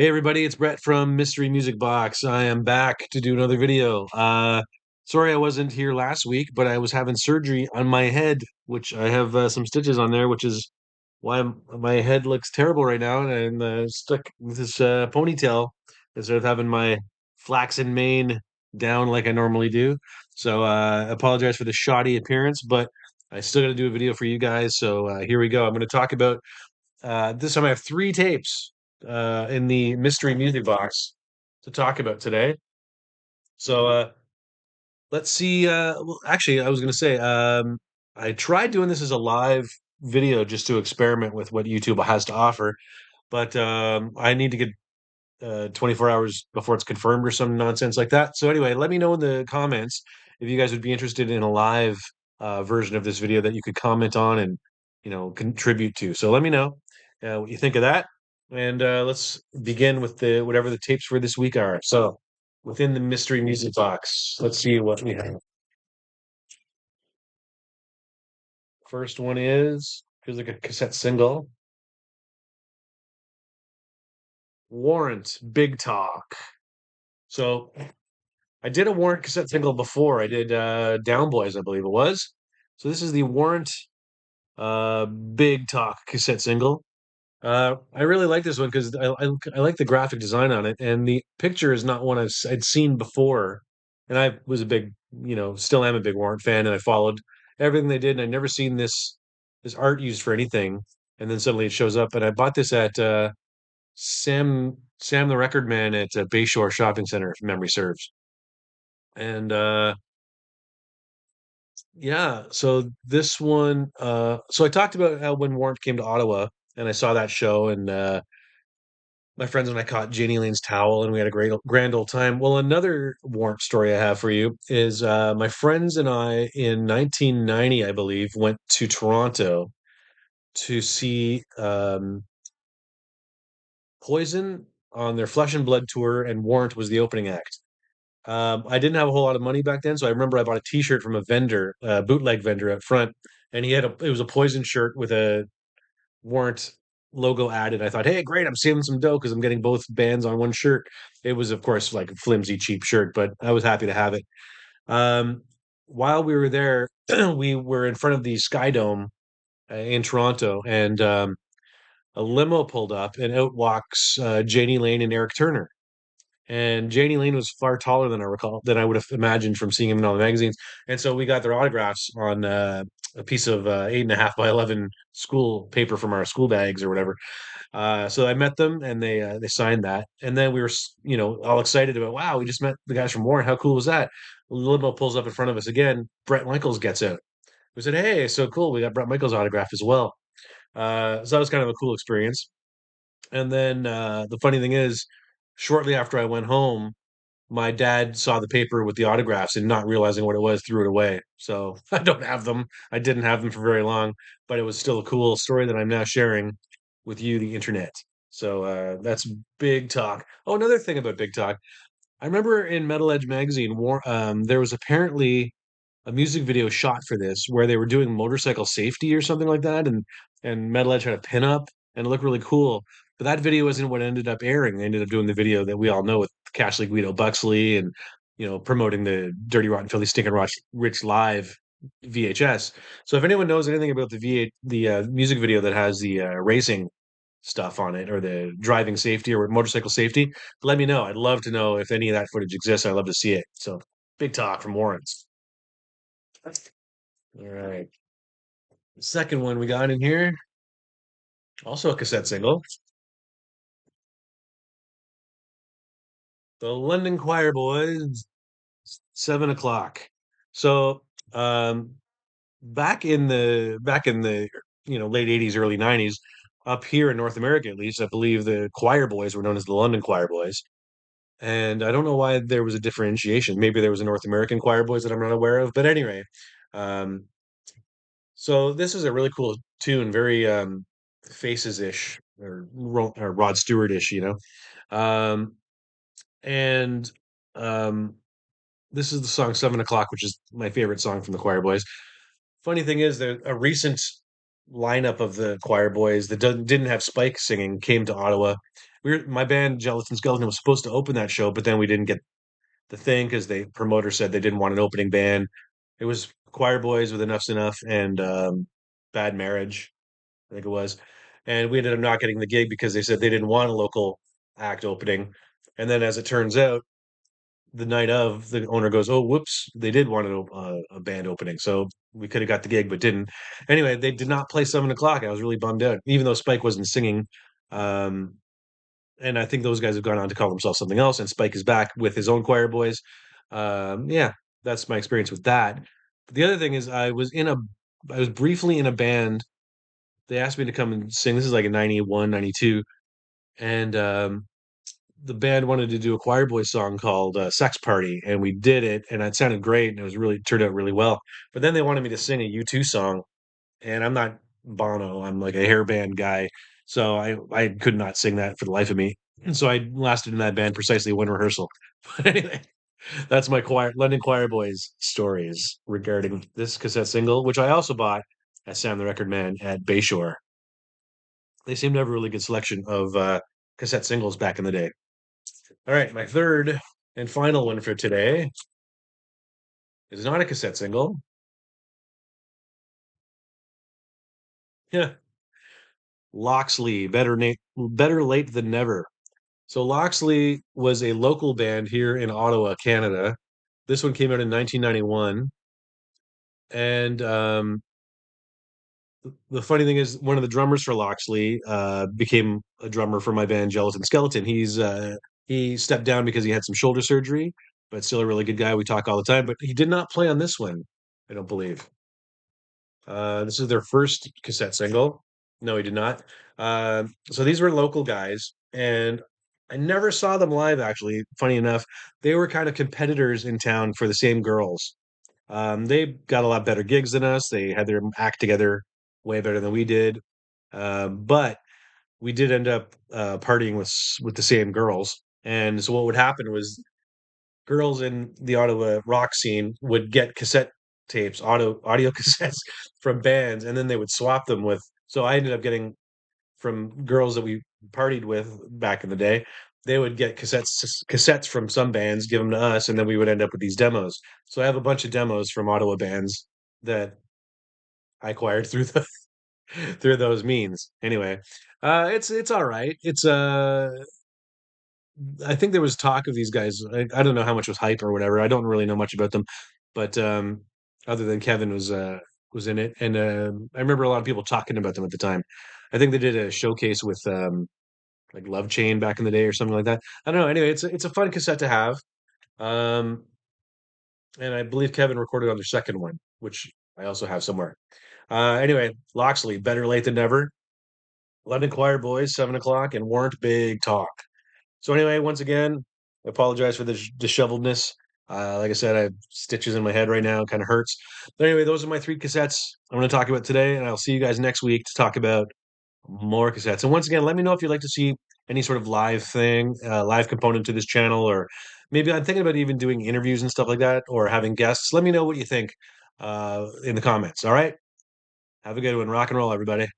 Hey everybody, it's Brett from Mystery Music Box. I am back to do another video. Sorry I wasn't here last week, but I was having surgery on my head, which I have some stitches on there, which is why my head looks terrible right now, and I'm stuck with this ponytail instead of having my flaxen mane down like I normally do. So I apologize for the shoddy appearance, but I still got to do a video for you guys. So here we go. I'm going to talk about this time I have three tapes in the mystery music box to talk about today. So let's see. Well, actually, I was going to say I tried doing this as a live video just to experiment with what YouTube has to offer, but I need to get 24 hours before it's confirmed or some nonsense like that. So anyway, let me know in the comments if you guys would be interested in a live version of this video that you could comment on and contribute to. So let me know what you think of that, and let's begin with the whatever the tapes for this week are. So within the mystery music box, let's see what we have. First one is here's like a cassette single. Warrant, Big Talk. So I did a Warrant cassette single before. I did Down Boys, I believe it was. So this is the Warrant Big Talk cassette single. I really like this one because I like the graphic design on it, and the picture is not one I'd seen before. And I was a big, still am a big Warrant fan, and I followed everything they did, and I'd never seen this art used for anything. And then suddenly it shows up, and I bought this at Sam the Record Man at Bayshore Shopping Center, if memory serves. And yeah, so this one, so I talked about how when Warrant came to Ottawa and I saw that show, and my friends and I caught Janie Lane's towel and we had a great grand old time. Well, another Warrant story I have for you is my friends and I in 1990, I believe, went to Toronto to see Poison on their Flesh and Blood tour, and Warrant was the opening act. I didn't have a whole lot of money back then, so I remember I bought a T-shirt from a vendor, a bootleg vendor out front, and it was a Poison shirt with a Warrant logo added. I thought, hey, great, I'm saving some dough because I'm getting both bands on one shirt. It was, of course, like a flimsy, cheap shirt, but I was happy to have it. Um, while we were there, we were in front of the Sky Dome in Toronto, and a limo pulled up, and out walks Janie Lane and Eric Turner. And Janie Lane was far taller than I would have imagined from seeing him in all the magazines. And so we got their autographs on a piece of 8.5 by 11 school paper from our school bags or whatever. So I met them and they signed that. And then we were all excited about, wow, we just met the guys from Warren. How cool was that? The limo pulls up in front of us again. Brett Michaels gets out. We said, hey, so cool. We got Brett Michaels autograph as well. So that was kind of a cool experience. And then the funny thing is, shortly after I went home, my dad saw the paper with the autographs and not realizing what it was, threw it away. So I don't have them. I didn't have them for very long, but it was still a cool story that I'm now sharing with you, the internet. So that's Big Talk. Oh, another thing about Big Talk. I remember in Metal Edge magazine, there was apparently a music video shot for this where they were doing motorcycle safety or something like that, and Metal Edge had a pinup and it looked really cool. But that video isn't what ended up airing. They ended up doing the video that we all know with Cashley Guido Buxley and promoting the Dirty Rotten Filthy Stinking Rich live VHS. So if anyone knows anything about the music video that has the racing stuff on it or the driving safety or motorcycle safety, let me know. I'd love to know if any of that footage exists. I'd love to see it. So Big Talk from Warrants. All right. The second one we got in here, also a cassette single, the London Quireboys, 7 o'clock. So um, back in the late '80s, early '90s, up here in North America at least, I believe the choir boys were known as the London Choir Boys. And I don't know why there was a differentiation. Maybe there was a North American choir boys that I'm not aware of. But anyway, um, so this is a really cool tune, very Faces-ish or Rod Stewart-ish, Um, and um, this is the song 7 o'clock, which is my favorite song from the Choir Boys. Funny thing is that a recent lineup of the choir boys that didn't have Spike singing came to Ottawa. My band Gelatin Skeleton was supposed to open that show, but then we didn't get the thing because the promoter said they didn't want an opening band. It was choir boys with Enough's Enough and Bad Marriage, I think it was. And we ended up not getting the gig because they said they didn't want a local act opening. And then, as it turns out, the night of, the owner goes, "Oh, whoops, they did want a band opening, so we could have got the gig, but didn't." Anyway, they did not play 7 o'clock. I was really bummed out, even though Spike wasn't singing. Um, and I think those guys have gone on to call themselves something else. And Spike is back with his own choir boys. Yeah, that's my experience with that. But the other thing is, I was briefly in a band. They asked me to come and sing. This is like in 91, 92, and the band wanted to do a choir boy song called Sex Party, and we did it, and it sounded great, and it was really turned out really well. But then they wanted me to sing a U2 song, and I'm not Bono, I'm like a hair band guy, so I could not sing that for the life of me. And so I lasted in that band precisely one rehearsal. But anyway, that's my London Choir Boys stories regarding this cassette single, which I also bought at Sam the Record Man at Bayshore. They seem to have a really good selection of cassette singles back in the day. All right, my third and final one for today is not a cassette single. Yeah, Loxley, better late than never. So Loxley was a local band here in Ottawa, Canada. This one came out in 1991, and the funny thing is, one of the drummers for Loxley became a drummer for my band Gelatin Skeleton. He stepped down because he had some shoulder surgery, but still a really good guy. We talk all the time, but he did not play on this one, I don't believe. This is their first cassette single. No, he did not. So these were local guys, and I never saw them live, actually. Funny enough, they were kind of competitors in town for the same girls. They got a lot better gigs than us. They had their act together way better than we did. But we did end up partying with the same girls. And so what would happen was girls in the Ottawa rock scene would get cassette tapes, audio cassettes from bands, and then they would swap them with. So I ended up getting from girls that we partied with back in the day. They would get cassettes from some bands, give them to us, and then we would end up with these demos. So I have a bunch of demos from Ottawa bands that I acquired through the through those means. Anyway, it's all right. It's I think there was talk of these guys. I don't know how much was hype or whatever. I don't really know much about them, but other than Kevin was in it, and I remember a lot of people talking about them at the time. I think they did a showcase with like Love Chain back in the day or something like that. I don't know. Anyway, it's a fun cassette to have, um, and I believe Kevin recorded on their second one, which I also have somewhere. Anyway, Loxley, better late than never. London Choir Boys, 7 o'clock, and Warrant Big Talk. So anyway, once again, I apologize for the disheveledness. Like I said, I have stitches in my head right now. It kind of hurts. But anyway, those are my three cassettes I'm going to talk about today, and I'll see you guys next week to talk about more cassettes. And once again, let me know if you'd like to see any sort of live thing, live component to this channel, or maybe I'm thinking about even doing interviews and stuff like that, or having guests. Let me know what you think in the comments. All right, have a good one. Rock and roll, everybody.